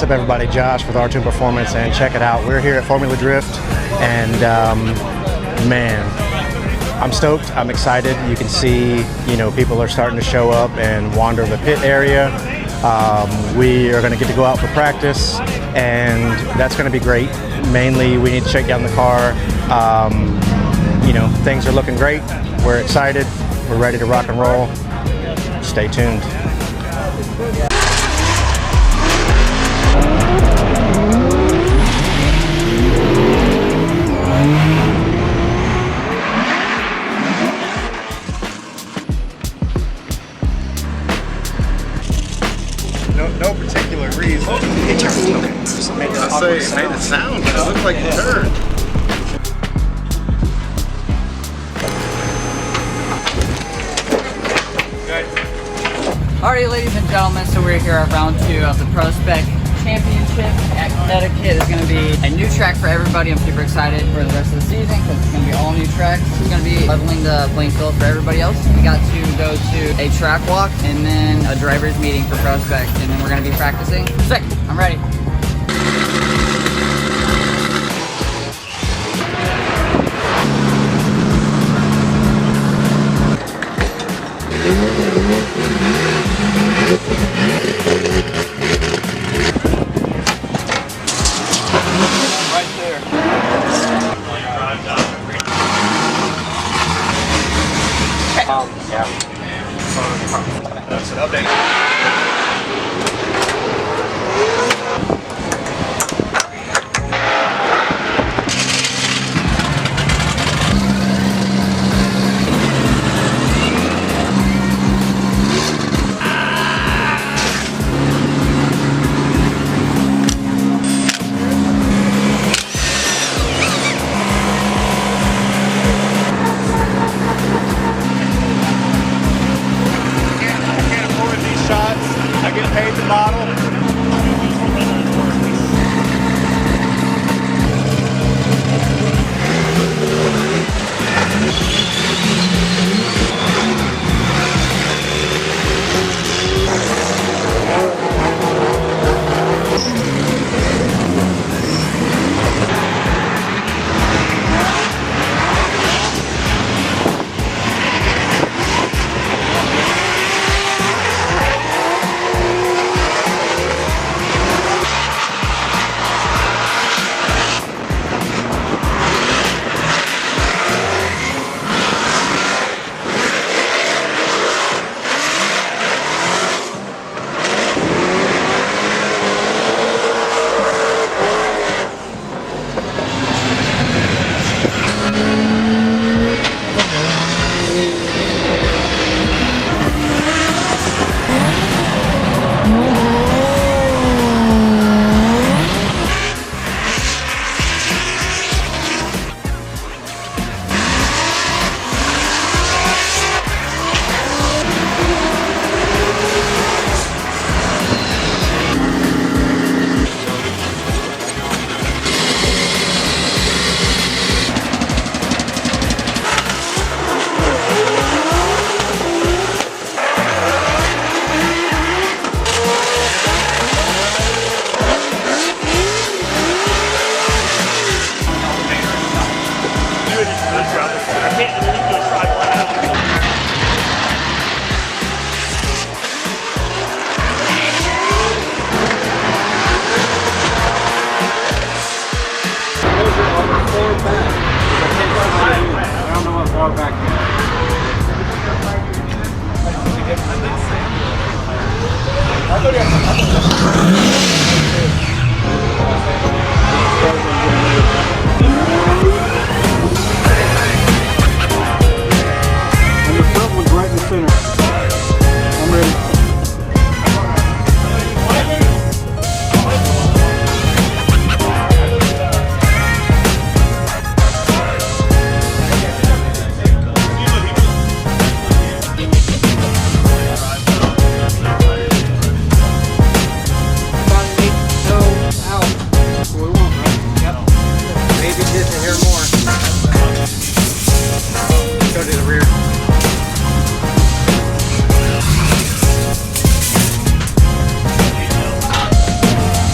What's up everybody, Josh with R2 Performance, and check it out. We're here at Formula Drift, and man, I'm stoked, I'm excited. You can see, people are starting to show up and wander the pit area. We are going to get to go out for practice, and that's going to be great. Mainly, we need to shake down the car. Things are looking great. We're excited. We're ready to rock and roll. Stay tuned. No particular reason. It turned. Okay. It made it sound, but it looked like it turned. Alrighty, ladies and gentlemen, so we're here at round 2 of the ProSpec Championship at Connecticut. It's going to be a new track for everybody. I'm super excited for the rest of the season because it's going to be all new tracks. It's going to be leveling the playing field for everybody else. We got to go to a track walk and then a driver's meeting for ProSpec, and then we're going to be practicing. Sick! I'm ready. Right there. Yeah. That's an update. I get paid the bottle.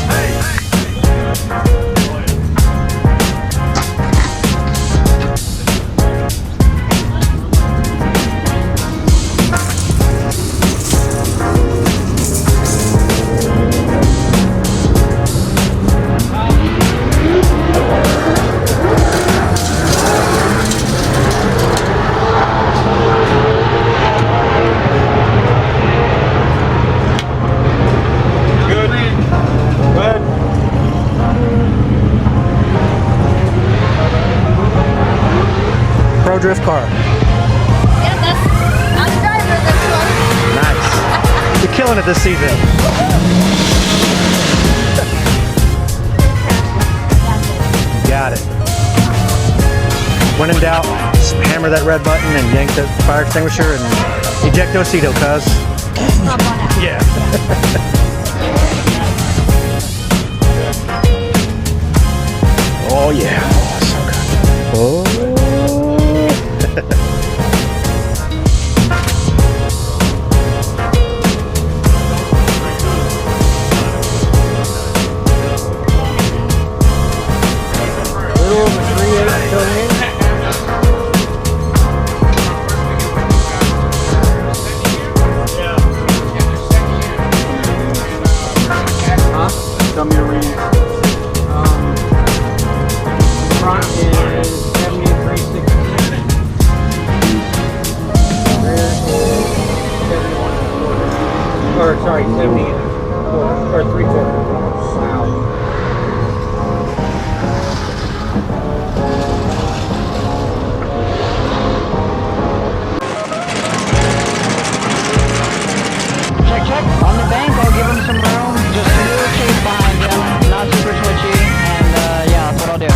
Hey! pro drift car. Yeah, I'm the driver of this one. Nice. You're killing it this season. Got it. When in doubt, just hammer that red button and yank the fire extinguisher and ejectocito, cuz. Pop on out. Yeah. Oh yeah. Oh, so good. Oh. Tell me your read. Front is 73.16. Rear is 71. Or sorry, 70 or 3/4. Wow. Check, check. On the bank, I'll give him some room. Just a little chase behind him. Not super twitchy. And yeah, that's what I'll do.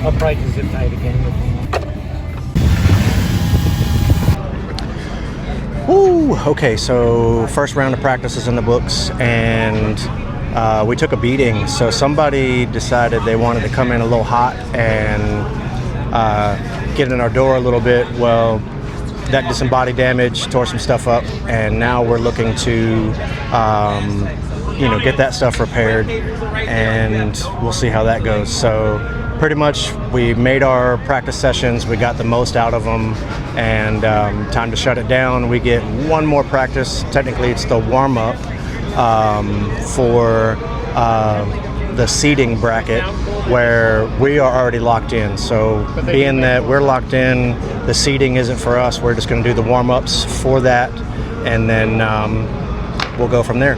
I'll probably just zip tight again. Woo! Okay, so first round of practice is in the books, and we took a beating. So somebody decided they wanted to come in a little hot and get in our door a little bit. Well, that did some body damage, tore some stuff up, and now we're looking to get that stuff repaired, and we'll see how that goes. So pretty much we made our practice sessions, we got the most out of them, and time to shut it down. We get one more practice. Technically it's the warm-up for the seating bracket, where we are already locked in. So being that we're locked in, the seating isn't for us. We're just going to do the warm-ups for that, and then we'll go from there.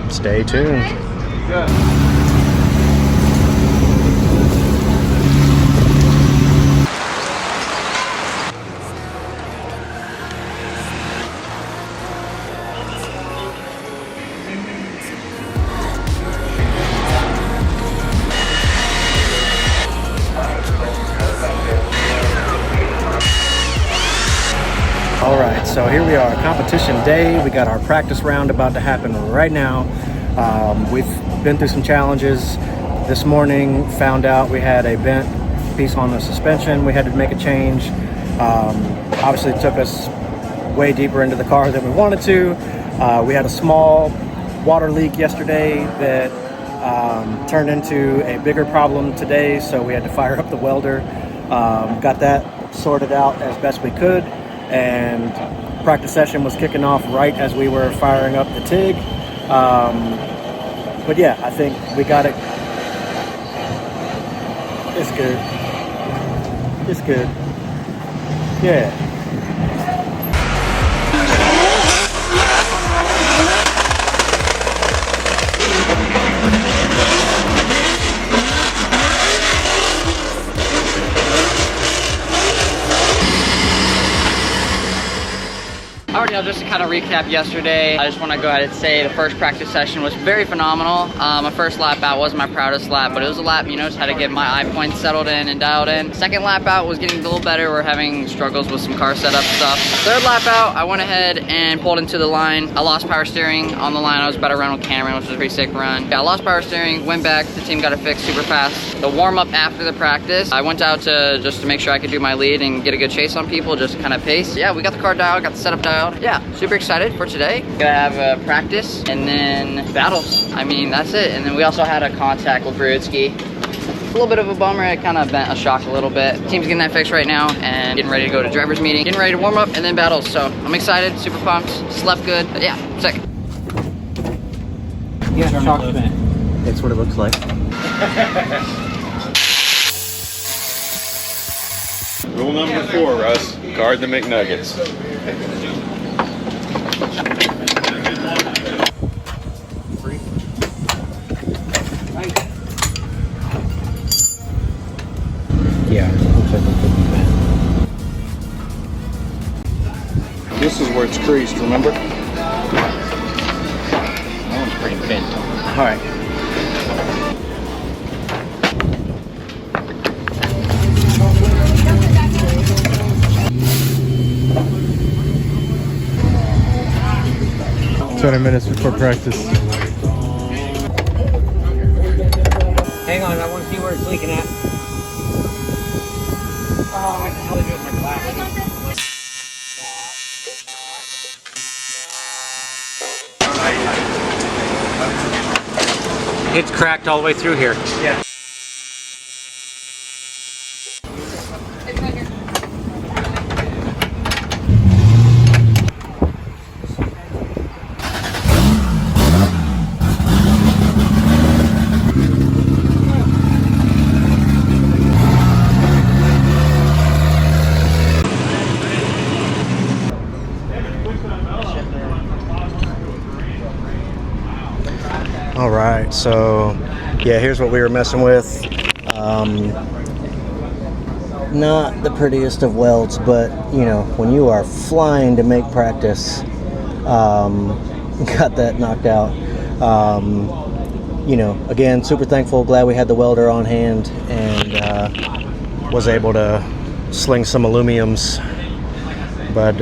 Stay tuned. Good. All right, so here we are, competition day. We got our practice round about to happen right now. We've been through some challenges. This morning, found out we had a bent piece on the suspension. We had to make a change. Obviously, it took us way deeper into the car than we wanted to. We had a small water leak yesterday that turned into a bigger problem today, so we had to fire up the welder. Got that sorted out as best we could, and practice session was kicking off right as we were firing up the TIG. But yeah, I think we got it. It's good. It's good. Yeah. I already know, just to kind of recap yesterday, I just want to go ahead and say the first practice session was very phenomenal. My first lap out wasn't my proudest lap, but it was a lap, you know, just had to get my eye points settled in and dialed in. Second lap out was getting a little better. We're having struggles with some car setup stuff. Third lap out, I went ahead and pulled into the line. I lost power steering on the line. I was about to run with Cameron, which was a pretty sick run. Yeah, I lost power steering, went back, the team got it fixed super fast. The warm up after the practice, I went out to just to make sure I could do my lead and get a good chase on people, just to kind of pace. Yeah, we got the car dialed, got the setup dialed. Yeah, super excited for today. Gonna have a practice and then battles. I mean, that's it. And then we also had a contact with Brudski. A little bit of a bummer, it kind of bent a shock a little bit. Team's getting that fixed right now and getting ready to go to driver's meeting, getting ready to warm up and then battles. So I'm excited, super pumped, slept good. But yeah, sick. Yeah, shock bent. That's what it looks like. Rule number 4, Russ. Guard the McNuggets. Yeah, looks like it could be bent. This is where it's creased, remember? That one's pretty bent. All right. Minutes before practice. Hang on, I want to see where it's leaking at. Oh, I can totally do it with my glasses. It's cracked all the way through here. Yeah. All right, so yeah, here's what we were messing with. Not the prettiest of welds, but you know, when you are flying to make practice, got that knocked out. You know, again, super thankful, glad we had the welder on hand and was able to sling some aluminums. But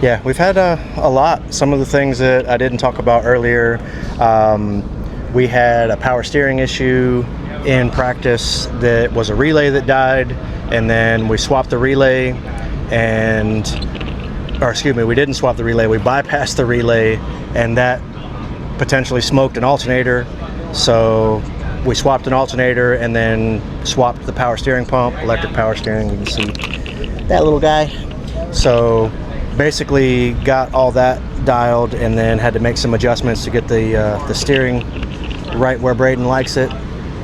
yeah, we've had a lot. Some of the things that I didn't talk about earlier. We had a power steering issue in practice that was a relay that died, and then we swapped the relay or excuse me, we didn't swap the relay, we bypassed the relay, and that potentially smoked an alternator. So we swapped an alternator and then swapped the power steering pump, electric power steering, you can see that little guy. So basically got all that dialed and then had to make some adjustments to get the steering right where Braden likes it.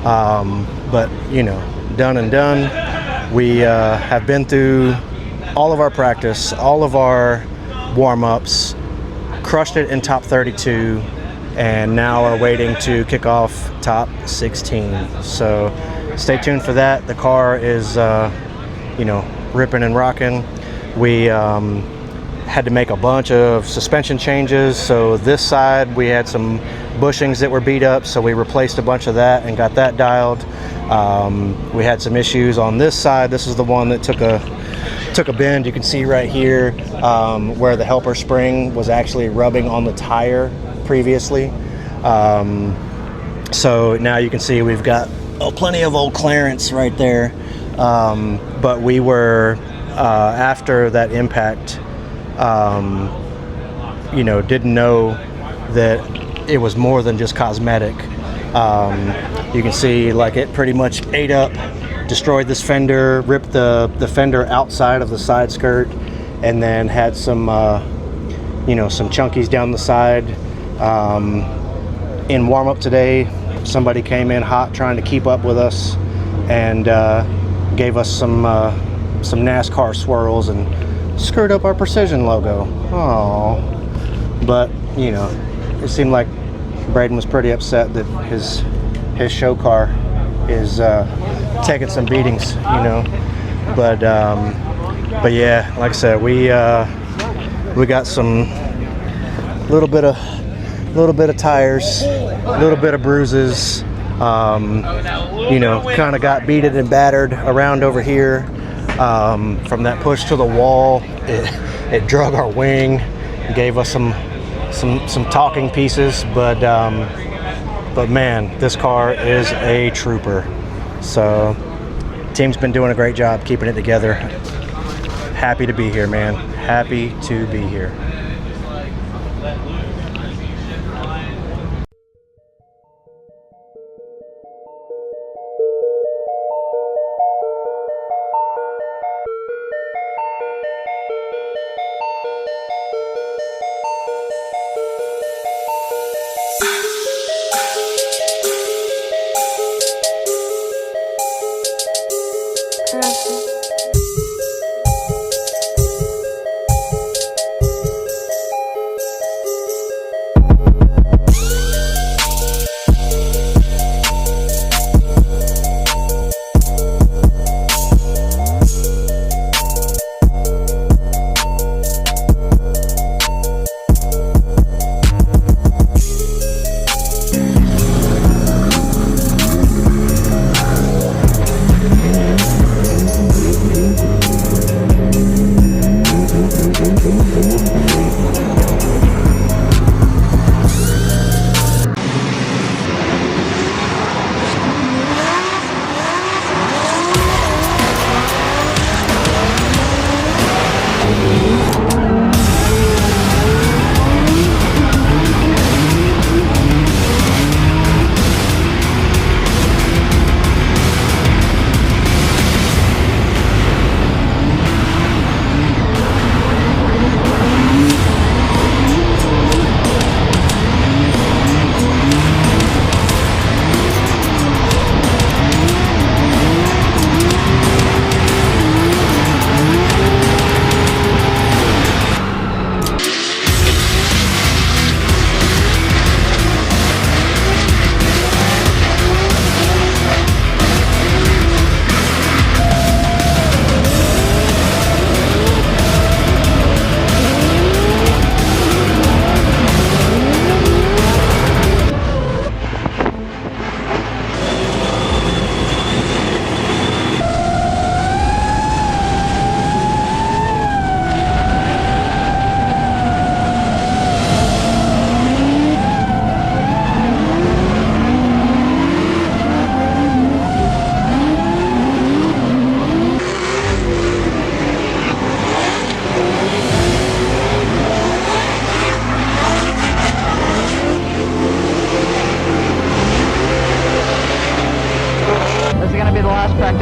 But you know, done and done. We have been through all of our practice, all of our warm-ups, crushed it in top 32, and now are waiting to kick off top 16. So stay tuned for that. The car is you know, ripping and rocking. We had to make a bunch of suspension changes. So this side we had some bushings that were beat up, so we replaced a bunch of that and got that dialed. We had some issues on this side. This is the one that took a bend. You can see right here where the helper spring was actually rubbing on the tire previously. So now you can see we've got plenty of old clearance right there. But we were after that impact, you know, didn't know that it was more than just cosmetic. You can see like it pretty much ate up, destroyed this fender, ripped the fender outside of the side skirt, and then had some you know, some chunkies down the side. In warm-up today, somebody came in hot trying to keep up with us and gave us some NASCAR swirls and screwed up our precision logo. Oh, but you know, it seemed like Braden was pretty upset that his show car is taking some beatings, you know. But yeah, like I said, we We got some little bit of tires, a little bit of bruises. You know, kind of got beaten and battered around over here from that push to the wall. It drug our wing, gave us some talking pieces, but man, this car is a trooper. So team's been doing a great job keeping it together. Happy to be here, man. Happy to be here.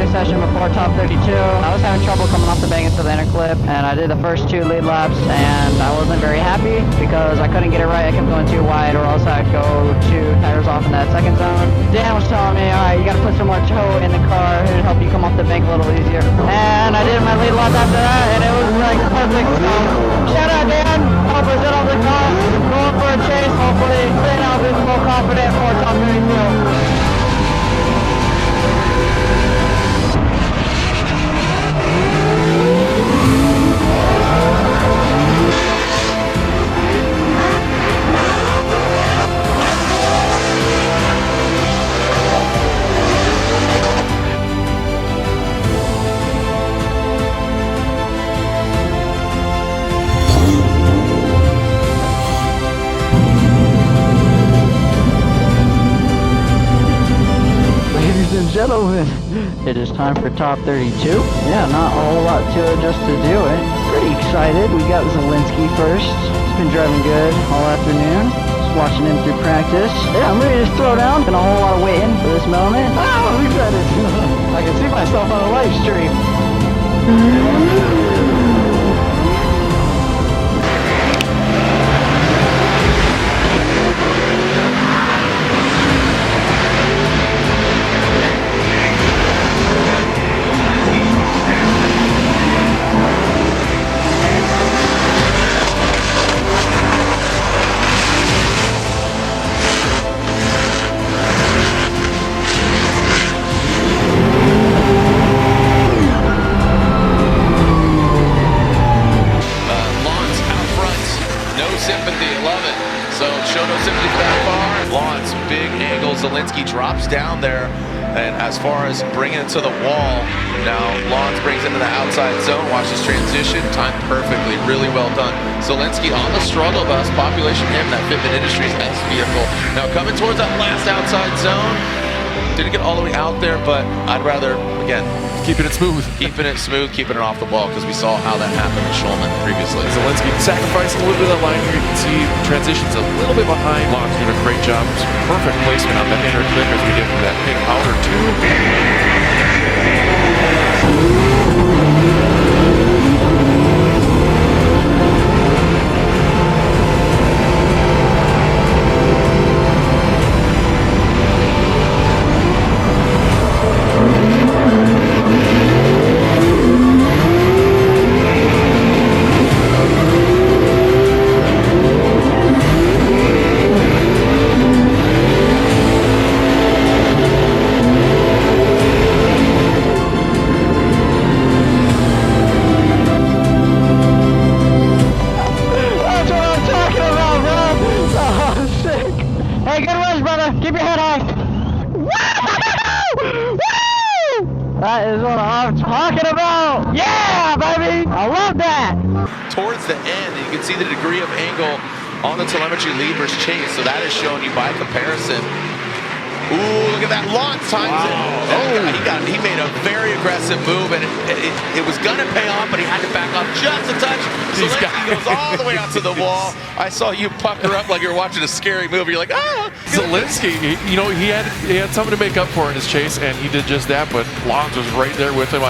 Session before top 32. I was having trouble coming off the bank into the inner clip, and I did the first 2 lead laps, and I wasn't very happy because I couldn't get it right. I kept going too wide, or else I'd go 2 tires off in that second zone. Dan was telling me, all right, you got to put some more toe in the car. It'll help you come off the bank a little easier. And I did my lead lap after that, and it was like perfect. So shout out Dan, help us get off the car, going for a chase, hopefully staying out visible, confident for top 32. Gentlemen, it is time for top 32. Yeah, not a whole lot to it just to do it. Pretty excited. We got Zelensky first. He's been driving good all afternoon. Just watching him through practice. Yeah, I'm ready to throw down. Been a whole lot of waiting for this moment. Oh, I'm excited. I can see myself on a live stream. drops down there. And as far as bringing it to the wall, now Lons brings into the outside zone, watch this transition, timed perfectly, really well done. Zelensky on the struggle bus, population him, that Fitbit Industries S vehicle. Now coming towards that last outside zone. Didn't get all the way out there, but I'd rather, again, keeping it smooth. Keeping it smooth, keeping it off the ball, because we saw how that happened with Schulman previously. Zelensky sacrificing a little bit of that line here. You can see transitions a little bit behind. Lons doing a great job. Perfect placement on that inner clip as we get to that big outer tube. That is what I'm talking about. Yeah, baby. I love that. Towards the end, you can see the degree of angle on the telemetry lead versus chase. So that is showing you by comparison. Ooh, look at that. Lons times it. Oh, he made a very aggressive move, and it was going to pay off, but he had to back up just a touch. Zelensky goes all the way out to the wall. I saw you pucker up like you're watching a scary movie. You're like, ah. Zelensky, you know, he had something to make up for in his chase, and he did just that, but Lons was right there with him.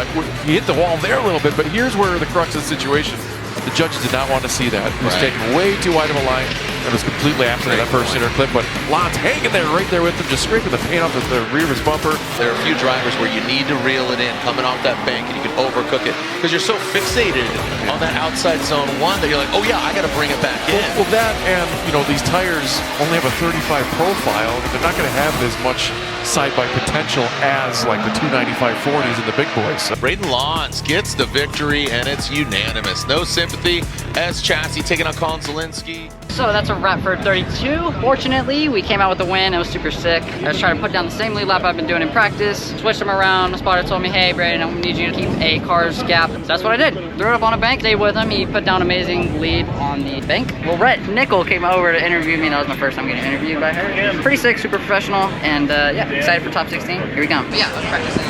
He hit the wall there a little bit, but here's where the crux of the situation. The judges did not want to see that. He was taking way too wide of a line and was completely absent of that first inner clip, but Lons hanging there right there with him, just scraping the paint off the rear of his bumper. There are a few drivers where you need to reel it in, coming off that bank, and you can overcook it because you're so fixated on that outside zone one that you're like, oh yeah, I got to bring it back in. Well, that and, you know, these tires only have a 35 profile, and they're not going to have as much side-by potential as like the 295 40s and the big boys. So. Braden Lons gets the victory, and it's unanimous. No sympathy. S Chassis taking on Colin Zelensky. So that's a wrap for 32. Fortunately, we came out with the win. It was super sick. I was trying to put down the same lead lap I've been doing in practice. Switched them around. My spotter told me, hey, Braden, I need you to keep a car's gap. So that's what I did. Threw it up on a bank, stayed with him. He put down amazing lead on the bank. Well, Rhett Nickel came over to interview me. That was my first time getting interviewed by her. Pretty sick, super professional, and yeah, excited for top 16. Here we go. But yeah, I was practicing.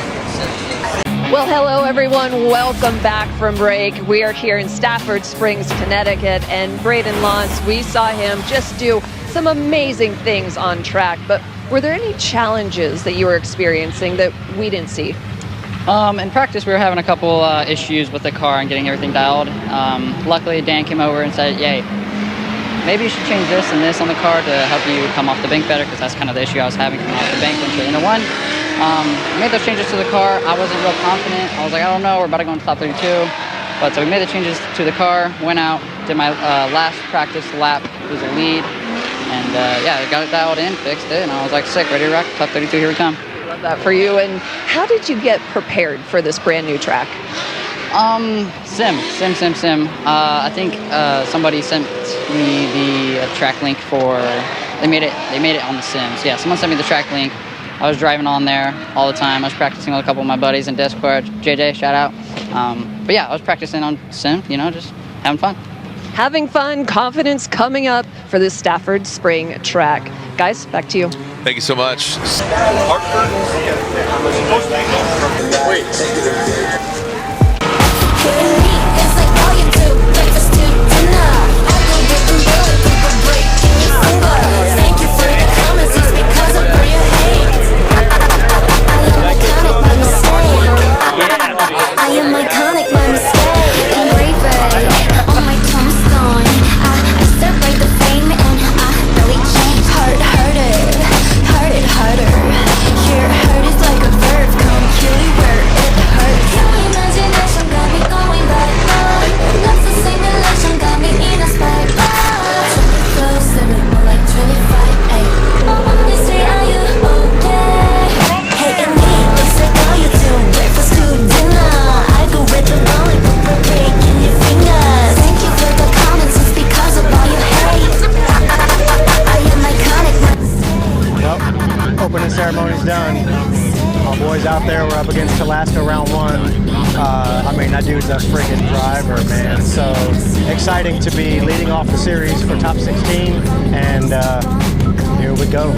Well, hello everyone. Welcome back from break. We are here in Stafford Springs, Connecticut, and Braden Lons, we saw him just do some amazing things on track, but were there any challenges that you were experiencing that we didn't see? In practice, we were having a couple issues with the car and getting everything dialed. Luckily, Dan came over and said, yay, maybe you should change this and this on the car to help you come off the bank better, because that's kind of the issue I was having coming off the bank into inner one. I made those changes to the car. I wasn't real confident. I was like, I don't know, we're about to go into top 32. But so we made the changes to the car, went out, did my last practice lap, it was a lead. And yeah, I got it dialed in, fixed it, and I was like, sick, ready to rock, top 32, here we come. Love that for you. And how did you get prepared for this brand new track? Sim. I think somebody sent me the track link for, they made it on the Sims. Yeah, someone sent me the track link. I was driving on there all the time. I was practicing with a couple of my buddies in Discord. JJ, shout out. But yeah, I was practicing on Sim, you know, just having fun. Having fun, confidence coming up for this Stafford Spring track. Guys, back to you. Thank you so much. Harder. Here, hurt is like a verb. Come kill you where it hurts. is done. Our boys out there, we're up against Alaska round 1. I mean, that dude's a freaking driver, man. So exciting to be leading off the series for top 16, and here we go.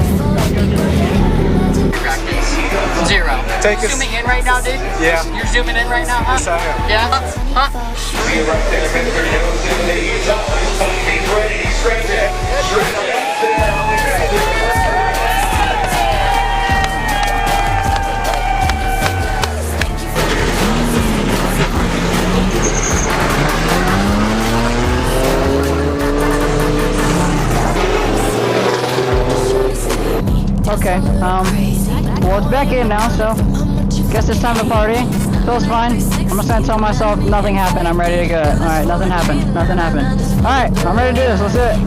Practice 0. Take us. Zooming in right now, dude? Yeah. You're zooming in right now, huh? Yes, I am. Yeah? Okay, well it's back in now, so guess it's time to party. Feels fine. I'm just gonna tell myself nothing happened, I'm ready to go. Alright, nothing happened. Alright, I'm ready to do this, let's do it.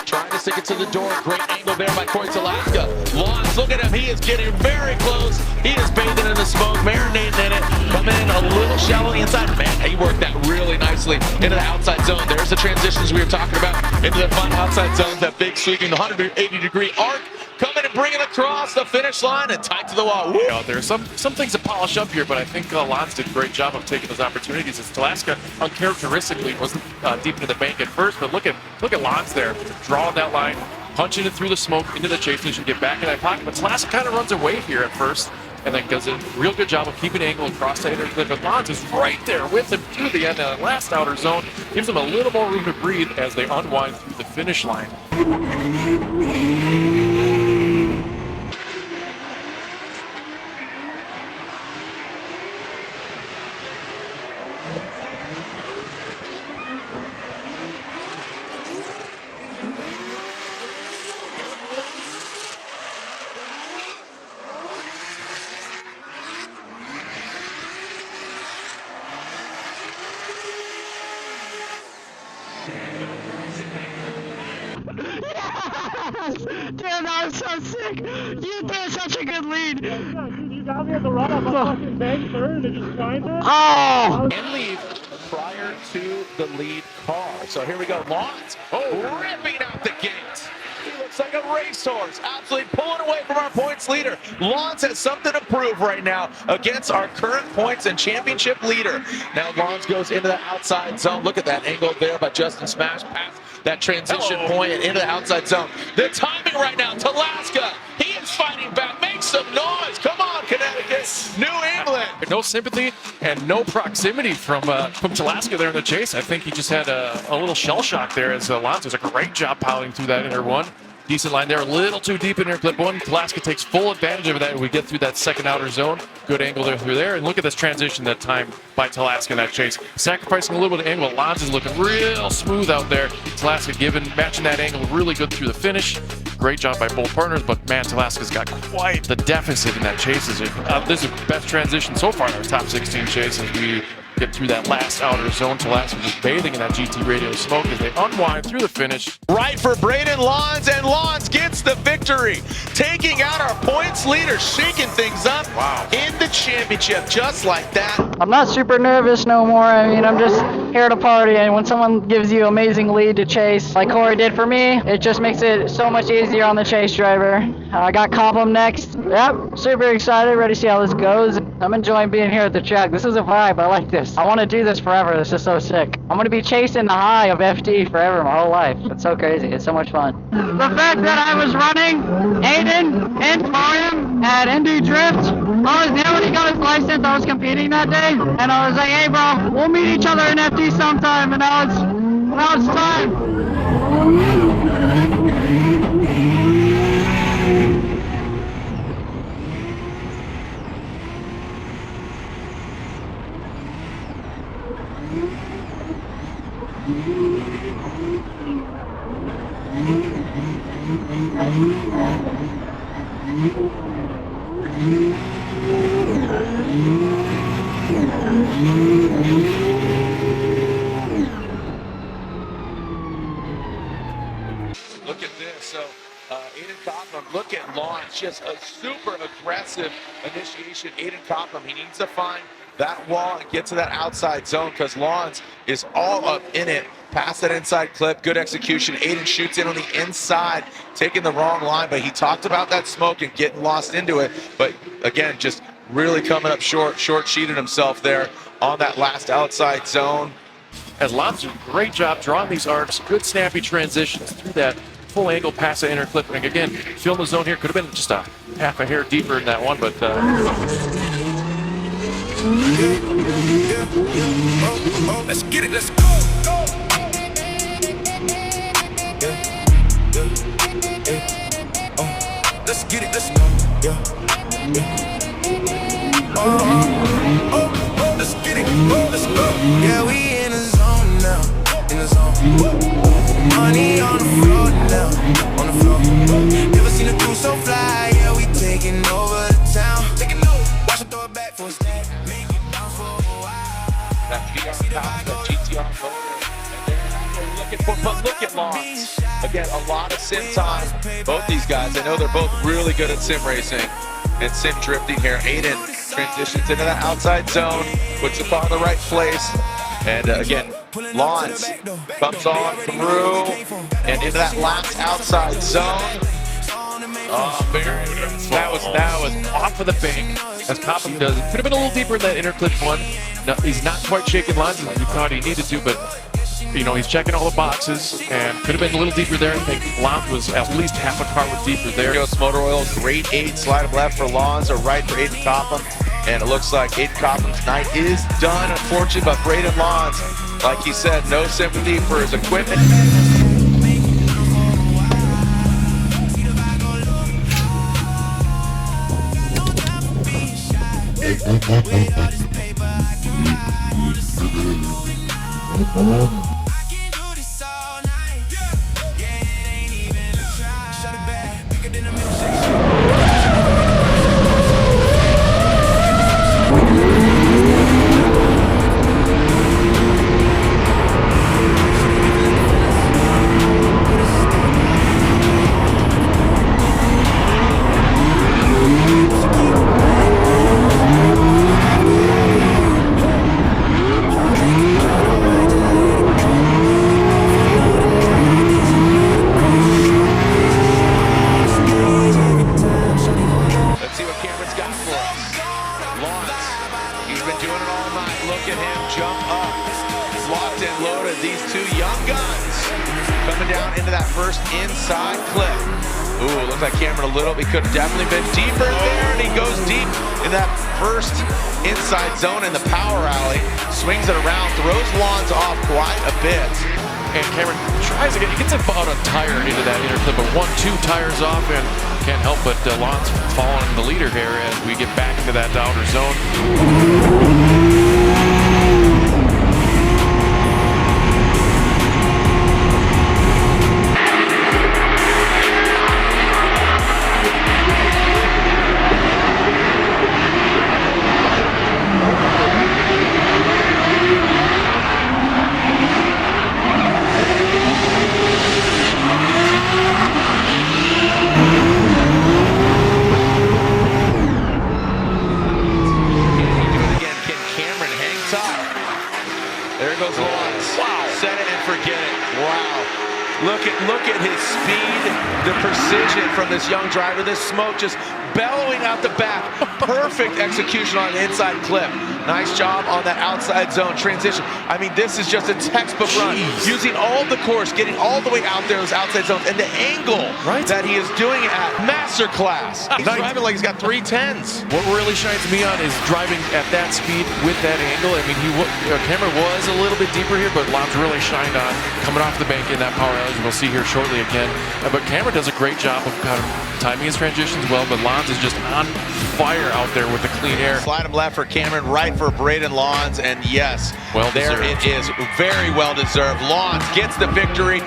Trying to stick it to the door. Great angle there by Alaska. Lons, look at him. He is getting very close. He is bathing in the smoke, marinating in it. Coming in a little shallow on the inside. Man, he worked that really nicely into the outside zone. There's the transitions we were talking about into the fun outside zone. That big sweeping 180-degree arc. Coming and bringing across the finish line and tight to the wall. Woo! There's some things to polish up here, but I think Lons did a great job of taking those opportunities. As Alaska uncharacteristically wasn't deep into the bank at first, but look at Lons there, drawing that line, punching it through the smoke into the chase station, get back in that pocket. But Alaska kind of runs away here at first, and then does a real good job of keeping angle across the inner clip. But Lons is right there with him to the end of the last outer zone, gives them a little more room to breathe as they unwind through the finish line. Damn, that was so sick. You did such a good lead. You got me at the run up. I fucking banked third and just signed it. Oh! And leave prior to the lead car. So here we go. Lons ripping out the gate. He looks like a racehorse, absolutely pulling away from our points leader. Lons has something to prove right now against our current points and championship leader. Now Lons goes into the outside zone. Look at that angle there by Justin Smash past that transition point and into the outside zone. The timing right now, Alaska, he is fighting back. Make some noise. Come on, Connecticut, New England. No sympathy and no proximity from Alaska there in the chase. I think he just had a little shell shock there as Lons does a great job piloting through that inner one. Decent line there, a little too deep in there, clip one. Alaska takes full advantage of that when we get through that second outer zone. Good angle there through there. And look at this transition that time by Alaska in that chase. Sacrificing a little bit of angle. Lons is looking real smooth out there. Alaska matching that angle really good through the finish. Great job by both partners, but man, Alaska's got quite the deficit in that chase. This is the best transition so far in our top 16 chase as we get through that last outer zone. Alaska just bathing in that GT radio smoke as they unwind through the finish. Right for Braden Lons, and Lons gets the victory, taking out our points leader, shaking things up in the championship just like that. I'm not super nervous no more. I mean, I'm just here to party, and when someone gives you amazing lead to chase, like Corey did for me, it just makes it so much easier on the chase driver. I got Cobham next. Yep, super excited, ready to see how this goes. I'm enjoying being here at the track. This is a vibe. I like this. I want to do this forever. This is so sick. I'm going to be chasing the high of FD forever my whole life. It's so crazy. It's so much fun. The fact that I was running Aiden and Podium at Indy Drift, I was there when he got his license. I was competing that day, and I was like, hey bro, we'll meet each other in FD sometime, and now it's time. Look at this. So, Aiden Copham, look at Lons, just a super aggressive initiation. Aiden Copham, he needs to find that wall and get to that outside zone because Lons is all up in it. Past that inside clip, good execution. Aiden shoots in on the inside, taking the wrong line, but he talked about that smoke and getting lost into it. But again, just really coming up short-sheeted himself there on that last outside zone. As Lons did a great job drawing these arcs, good snappy transitions through that full angle past the inner clip. And again, filling the zone here could have been just a half a hair deeper than that one, but let's get it, let's go. Let's get it, let's go. Let's get it, let's go. Yeah, we in the zone now, in the zone. Money on the floor now, on the floor. Never seen a crew so fly, yeah, we taking over the town. Watch them throw it back for a stack, make it bounce for a while. That VR power, that GTR motor. But look at Lons. Again, a lot of sim time. Both these guys, I know they're both really good at sim racing and sim drifting here. Aiden transitions into that outside zone, puts the car in the right place. And again, Lons comes on through and into that last outside zone. oh, that was off of the bank, as Copham does. It could have been a little deeper in that inner clip one. No, he's not quite shaking Lons as we thought he needed to, but you know, he's checking all the boxes and could have been a little deeper there. I think Lons was at least half a car with deeper there. Motor Oil, great 8 slide left for Lons, or right for Aiden Copham. And it looks like Aiden Copham's night is done, unfortunately, but Braden Lons, like he said, no sympathy for his equipment. These two young guns coming down into that first inside clip. Ooh, looks like Cameron a little. He could have definitely been deeper there, and he goes deep in that first inside zone in the power alley. Swings it around, throws Lons off quite a bit. And Cameron tries again. He gets about a tire into that inner clip, but 1-2 tires off, and can't help but Lons following the leader here as we get back into that outer zone. There goes Lons. Wow. Set it and forget it. Wow. Look at his speed, the precision from this young driver. This smoke just bellowing out the back. Perfect execution on the inside clip. Nice job on that outside zone transition. I mean, this is just a textbook run. Using all the course, getting all the way out there, those outside zones, and the angle that he is doing it at. Masterclass. He's driving like he's got 310s. What really shines me on is driving at that speed with that angle. I mean, Cameron was a little bit deeper here, but Lons really shined on coming off the bank in that power alley. We'll see here shortly again. But Cameron does a great job of kind of timing his transitions well, but Lons is just on fire out there with the clean air. Slide him left for Cameron, right for Braden Lons, and yes, Well there it deserved. is. Very well deserved. Lons gets the victory.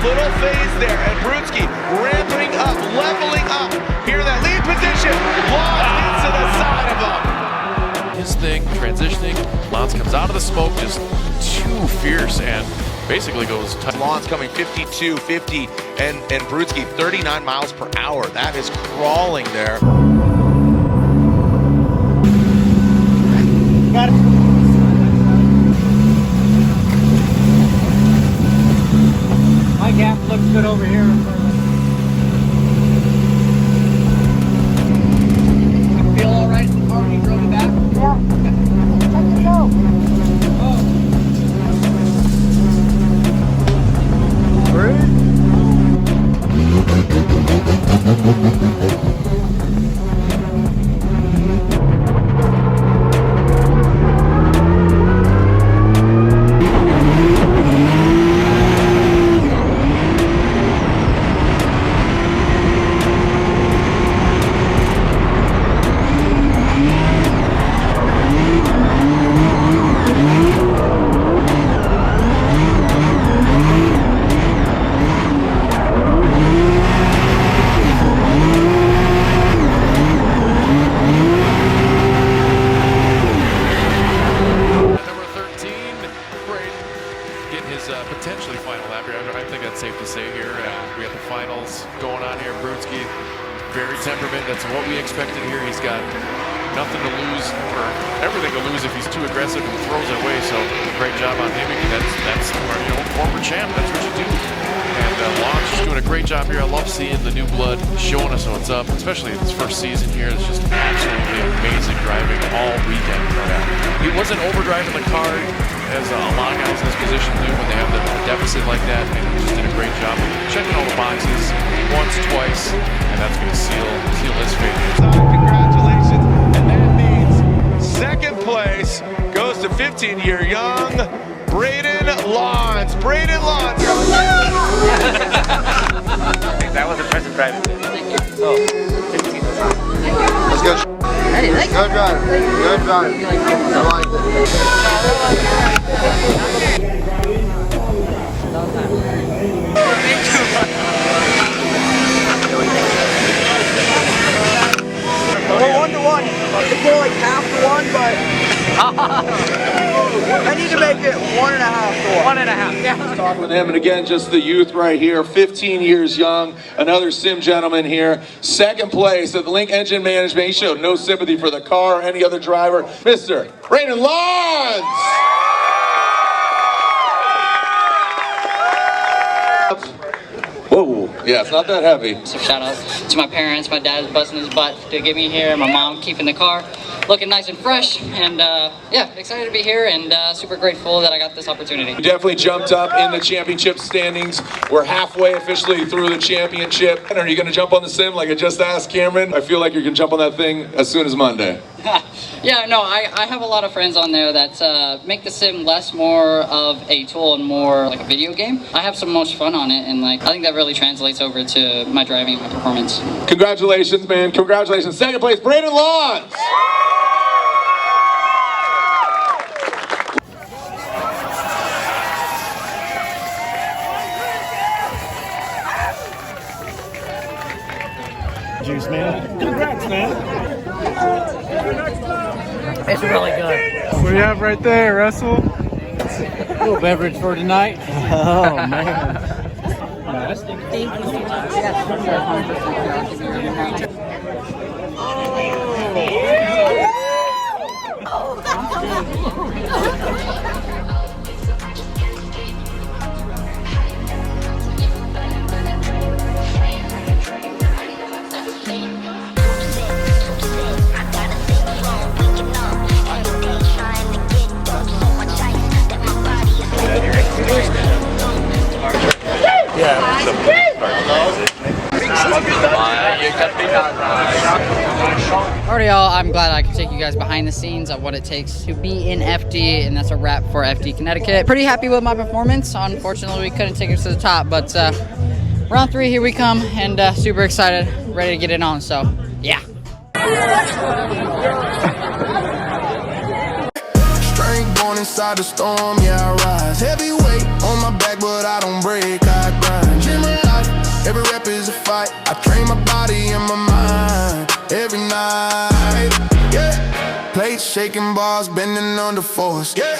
Little phase there, and Brudski ramping up, leveling up. Here in that lead position, Lons gets to the side of him. His thing, transitioning, Lons comes out of the smoke, just too fierce, and basically goes tight. Lons coming 52, 50, and Brudski 39 miles per hour. That is crawling there. Got it. My gap looks good over here. Feel all right in the car when you drove it back? Yeah. Let it go. Potentially final lap here. I think that's safe to say here. We have the finals going on here. Brudski, very temperament. That's what we expected here. He's got nothing to lose, or everything to lose if he's too aggressive and throws it away. So great job on him. That's former champ. That's what you do. And Lons just doing a great job here. I love seeing the new blood showing us what's up, especially in his first season here. It's just absolutely amazing driving all weekend. He wasn't overdriving the car as a lot of guys in this position do when they have the deficit like that, and he just did a great job of checking all the boxes once, twice, and that's going to seal his fate. Congratulations, and that means second place goes to 15-year young Braden Lons. Braden Lons. That was impressive driving. Let's go. Hey, thank you. Good drive. Good drive. I like it. We're 1-1. It's more like half to 1, but I need to make it 1.5 to 1. 1.5, yeah. Talk with him, and again, just the youth right here, 15 years young, another sim gentleman here. Second place at the Link Engine Management. He showed no sympathy for the car or any other driver. Mr. Braden Lons! Whoa, yeah, it's not that heavy. So shout out to my parents. My dad's busting his butt to get me here. My mom keeping the car looking nice and fresh. And yeah, excited to be here and super grateful that I got this opportunity. You definitely jumped up in the championship standings. We're halfway officially through the championship. Are you going to jump on the sim like I just asked Cameron? I feel like you can jump on that thing as soon as Monday. Yeah, no, I have a lot of friends on there that make the sim less more of a tool and more like a video game. I have some most fun on it, and like I think that really translates over to my driving and my performance. Congratulations, man. Congratulations. Second place, Braden Lons. Juice, man. Congrats, man. It's really good. What do you have right there, Russell? A little beverage for tonight. Oh, man. Alright, y'all, I'm glad I could take you guys behind the scenes of what it takes to be in FD, and that's a wrap for FD Connecticut. Pretty happy with my performance. Unfortunately, we couldn't take it to the top, but round 3, here we come, and super excited, ready to get it on, so yeah. Strength born inside the storm, yeah, I rise. Heavy weight on my back, but I don't break, I grind. Gym life, every rep is a fight. I train my body and my mind every night, yeah. Plates shaking, bars bending under force, yeah.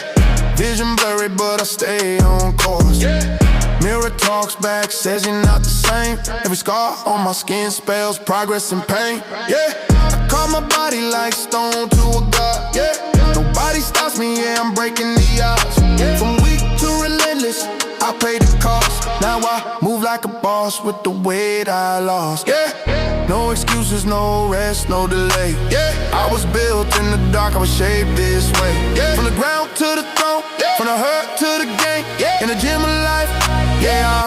Vision blurry, but I stay on course, yeah. Mirror talks back, says you're not the same. Every scar on my skin spells progress and pain, yeah. I call my body like stone to a god, yeah. Nobody stops me, yeah, I'm breaking the odds, yeah. From weak to relentless, I pay the cost. Now I move like a boss with the weight I lost, yeah. No excuses, no rest, no delay, yeah. I was built in the dark, I was shaped this way, yeah. From the ground to the throne, yeah. From the hurt to the game, yeah. In the gym of life, yeah.